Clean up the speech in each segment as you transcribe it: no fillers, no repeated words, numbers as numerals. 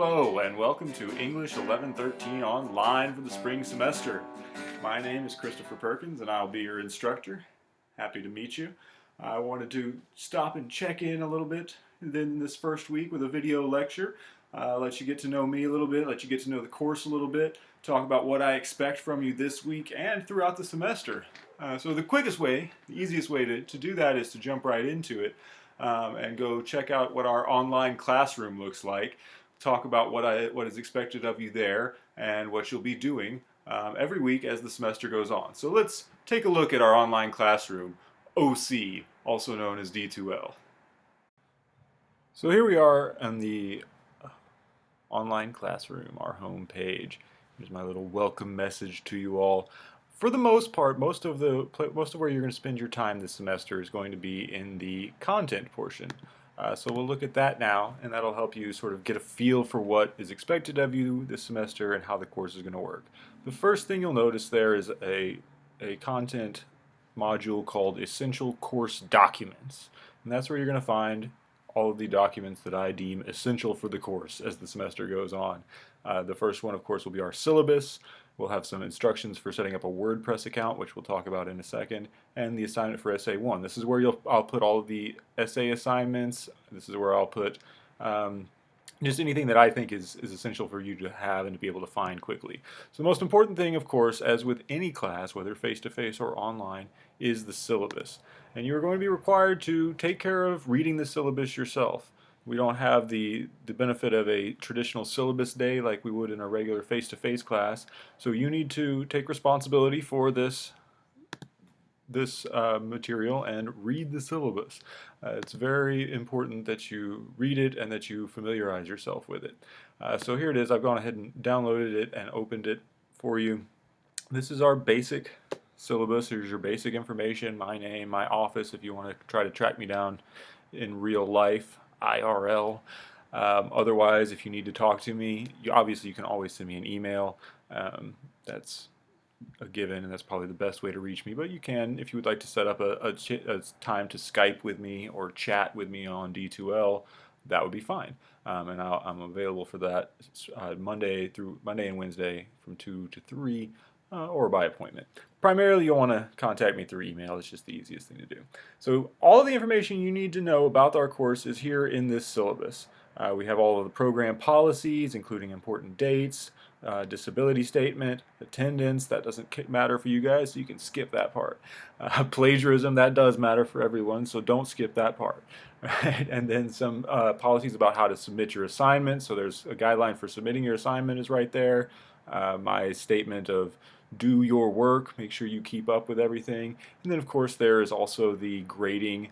Hello and welcome to English 1113 online for the spring semester. My name is Christopher Perkins and I'll be your instructor. Happy to meet you. I wanted to stop and check in a little bit in this first week with a video lecture. Let you get to know me a little bit, let you get to know the course a little bit, talk about what I expect from you this week and throughout the semester. So the quickest way, the easiest way to do that is to jump right into it and go check out what our online classroom looks like. Talk about what is expected of you there and what you'll be doing every week as the semester goes on. So let's take a look at our online classroom, OC, also known as D2L. So here we are on the online classroom, our home page. Here's my little welcome message to you all. For the most part, most of where you're going to spend your time this semester is going to be in the content portion. So we'll look at that now, and that'll help you sort of get a feel for what is expected of you this semester and how the course is going to work. The first thing you'll notice there is a content module called Essential Course Documents. And that's where you're going to find all of the documents that I deem essential for the course as the semester goes on. The first one, of course, will be our syllabus. We'll have some instructions for setting up a WordPress account, which we'll talk about in a second, and the assignment for Essay 1. This is where I'll put all of the essay assignments. This is where I'll put just anything that I think is essential for you to have and to be able to find quickly. So the most important thing, of course, as with any class, whether face-to-face or online, is the syllabus. And you're going to be required to take care of reading the syllabus yourself. We don't have the benefit of a traditional syllabus day like we would in a regular face-to-face class, so you need to take responsibility for this material and read the syllabus. It's very important that you read it and that you familiarize yourself with it. So here it is. I've gone ahead and downloaded it and opened it for you. This is our basic syllabus. Here's your basic information, my name, my office if you want to try to track me down in real life, IRL. Otherwise, if you need to talk to me, obviously you can always send me an email. That's a given, and that's probably the best way to reach me. But you can, if you would like to set up a time to Skype with me or chat with me on D2L, that would be fine. And I'm available for that Monday and Wednesday from 2 to 3. Or by appointment. Primarily, you'll want to contact me through email. It's just the easiest thing to do. So all of the information you need to know about our course is here in this syllabus. We have all of the program policies, including important dates, disability statement, attendance. That doesn't matter for you guys, so you can skip that part. Plagiarism, that does matter for everyone, so don't skip that part. Right? And then some policies about how to submit your assignment. So there's a guideline for submitting your assignment is right there. My statement of do your work, make sure you keep up with everything. And then of course there is also the grading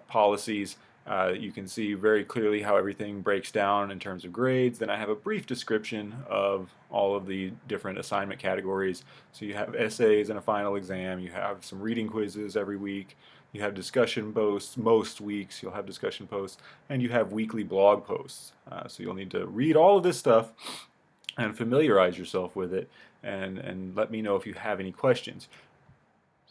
policies. You can see very clearly how everything breaks down in terms of grades. Then I have a brief description of all of the different assignment categories. So you have essays and a final exam, you have some reading quizzes every week, you have discussion posts, most weeks you'll have discussion posts, and you have weekly blog posts. So you'll need to read all of this stuff and familiarize yourself with it, and let me know if you have any questions.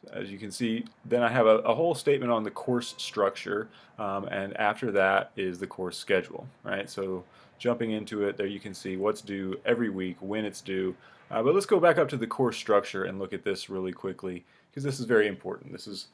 So as you can see, then I have a whole statement on the course structure, and after that is the course schedule, right? So jumping into it, there you can see what's due every week, when it's due. But let's go back up to the course structure and look at this really quickly, because this is very important. This is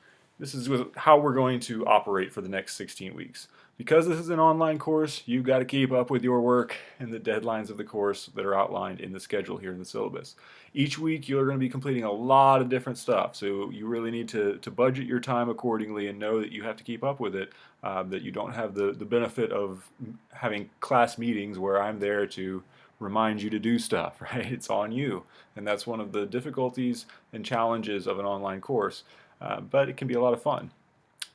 how we're going to operate for the next 16 weeks. Because this is an online course, you've got to keep up with your work and the deadlines of the course that are outlined in the schedule here in the syllabus. Each week you're going to be completing a lot of different stuff, so you really need to budget your time accordingly and know that you have to keep up with it, that you don't have the benefit of having class meetings where I'm there to remind you to do stuff, right? It's on you, and that's one of the difficulties and challenges of an online course, but it can be a lot of fun.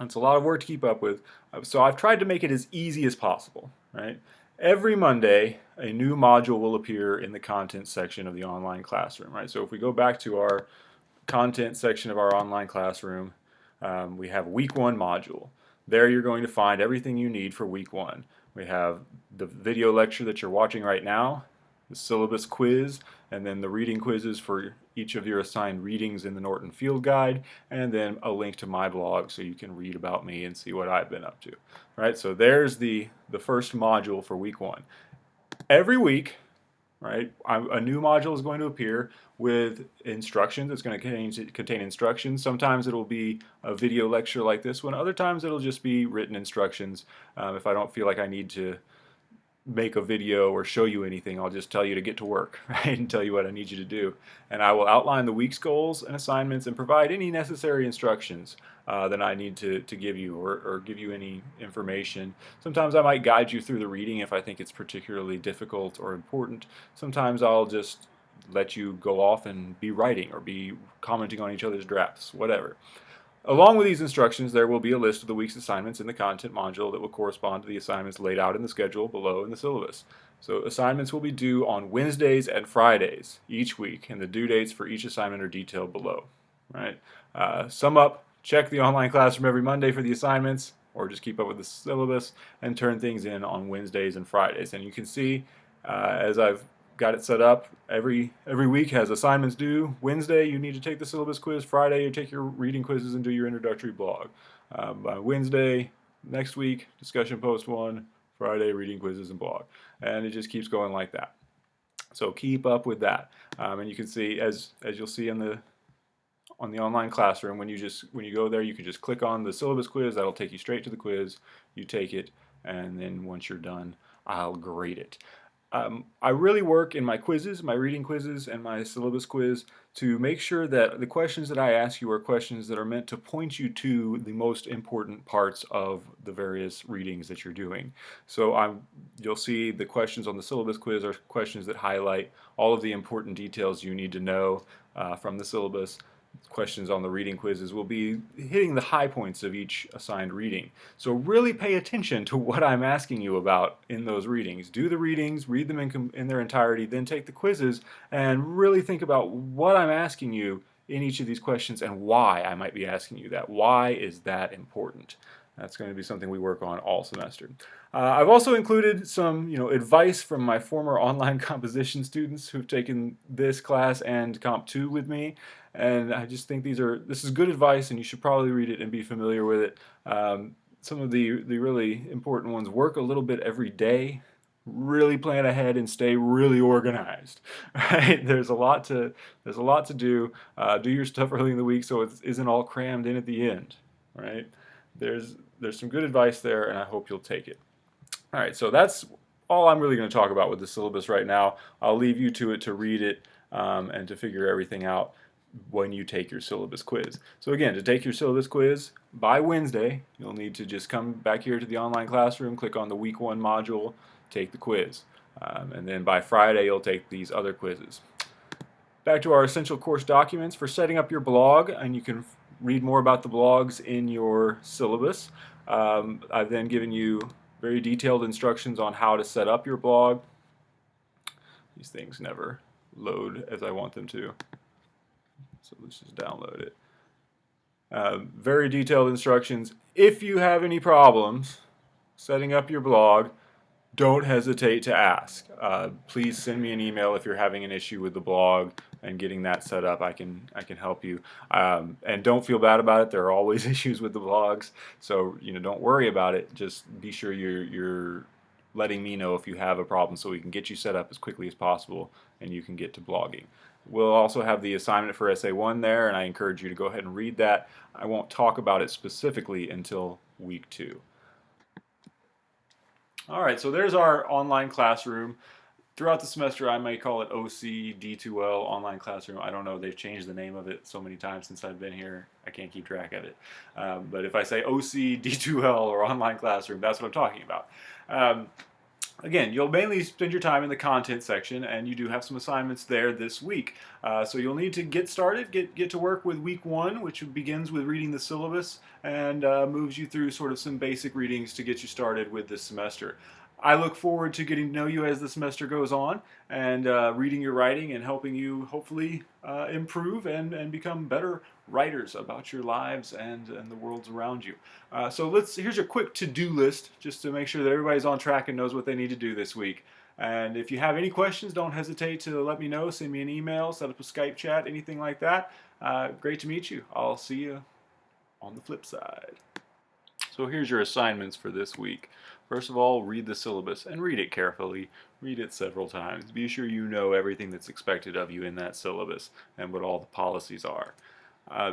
It's a lot of work to keep up with, so I've tried to make it as easy as possible, right? Every Monday, a new module will appear in the content section of the online classroom, right? So if we go back to our content section of our online classroom, we have week 1 module. There you're going to find everything you need for week 1. We have the video lecture that you're watching right now, the syllabus quiz, and then the reading quizzes for each of your assigned readings in the Norton Field Guide, and then a link to my blog so you can read about me and see what I've been up to. Right, so there's the first module for week 1. every week, right, a new module is going to appear with instructions. It's going to contain instructions. Sometimes it'll be a video lecture like this one. Other times it'll just be written instructions. If I don't feel like I need to make a video or show you anything, I'll just tell you to get to work, right, and tell you what I need you to do. And I will outline the week's goals and assignments and provide any necessary instructions that I need to give you, or give you any information. Sometimes I might guide you through the reading if I think it's particularly difficult or important. Sometimes I'll just let you go off and be writing or be commenting on each other's drafts, whatever. Along with these instructions, there will be a list of the week's assignments in the content module that will correspond to the assignments laid out in the schedule below in the syllabus. So assignments will be due on Wednesdays and Fridays each week, and the due dates for each assignment are detailed below. Right? Sum up, check the online classroom every Monday for the assignments, or just keep up with the syllabus, and turn things in on Wednesdays and Fridays. And you can see, as I've got it set up, every week has assignments due. Wednesday you need to take the syllabus quiz. Friday you take your reading quizzes and do your introductory blog. Wednesday next week, discussion post 1. Friday, reading quizzes and blog. And it just keeps going like that. So keep up with that. And you can see, as you'll see on the online classroom, when you go there, you can just click on the syllabus quiz. That'll take you straight to the quiz. You take it, and then once you're done, I'll grade it. I really work in my quizzes, my reading quizzes and my syllabus quiz, to make sure that the questions that I ask you are questions that are meant to point you to the most important parts of the various readings that you're doing. So you'll see the questions on the syllabus quiz are questions that highlight all of the important details you need to know from the syllabus. Questions on the reading quizzes will be hitting the high points of each assigned reading. So really pay attention to what I'm asking you about in those readings. Do the readings, read them in their entirety, then take the quizzes, and really think about what I'm asking you in each of these questions and why I might be asking you that. Why is that important? That's going to be something we work on all semester. I've also included some advice from my former online composition students who've taken this class and Comp 2 with me. And I just think this is good advice, and you should probably read it and be familiar with it. Some of the really important ones: work a little bit every day, really plan ahead, and stay really organized. Right? There's a lot to do. Do your stuff early in the week so it isn't all crammed in at the end. Right? There's some good advice there, and I hope you'll take it. All right, so that's all I'm really going to talk about with the syllabus right now. I'll leave you to it to read it and to figure everything out when you take your syllabus quiz. So again, to take your syllabus quiz by Wednesday, you'll need to just come back here to the online classroom, click on the week 1 module, take the quiz. And then by Friday, you'll take these other quizzes. Back to our essential course documents for setting up your blog, and you can read more about the blogs in your syllabus. I've then given you very detailed instructions on how to set up your blog. These things never load as I want them to. So let's just download it. Very detailed instructions. If you have any problems setting up your blog, don't hesitate to ask. Please send me an email if you're having an issue with the blog and getting that set up. I can help you. And don't feel bad about it. There are always issues with the blogs, so don't worry about it. Just be sure you're letting me know if you have a problem so we can get you set up as quickly as possible and you can get to blogging. We'll also have the assignment for Essay 1 there, and I encourage you to go ahead and read that. I won't talk about it specifically until week 2. All right, so there's our online classroom. Throughout the semester, I may call it OC D2L Online Classroom. I don't know, they've changed the name of it so many times since I've been here, I can't keep track of it. But if I say OC D2L or Online Classroom, that's what I'm talking about. Again, you'll mainly spend your time in the content section, and you do have some assignments there this week. So you'll need to get started, get to work with week 1, which begins with reading the syllabus and moves you through sort of some basic readings to get you started with this semester. I look forward to getting to know you as the semester goes on, and reading your writing and helping you hopefully improve and become better writers about your lives and the worlds around you. So here's a quick to-do list just to make sure that everybody's on track and knows what they need to do this week. And if you have any questions, don't hesitate to let me know. Send me an email, set up a Skype chat, anything like that. Great to meet you. I'll see you on the flip side. So here's your assignments for this week. First of all, read the syllabus and read it carefully. Read it several times. Be sure you know everything that's expected of you in that syllabus and what all the policies are.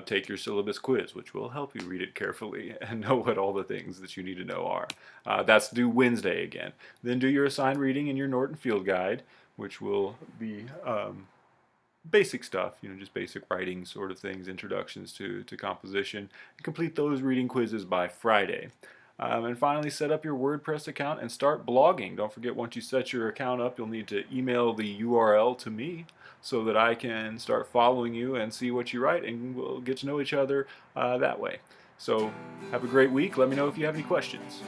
Take your syllabus quiz, which will help you read it carefully and know what all the things that you need to know are. That's due Wednesday again. Then do your assigned reading in your Norton Field Guide, which will be basic stuff, just basic writing sort of things, introductions to composition. Complete those reading quizzes by Friday. And finally, set up your WordPress account and start blogging. Don't forget, once you set your account up, you'll need to email the URL to me so that I can start following you and see what you write, and we'll get to know each other that way. So have a great week. Let me know if you have any questions.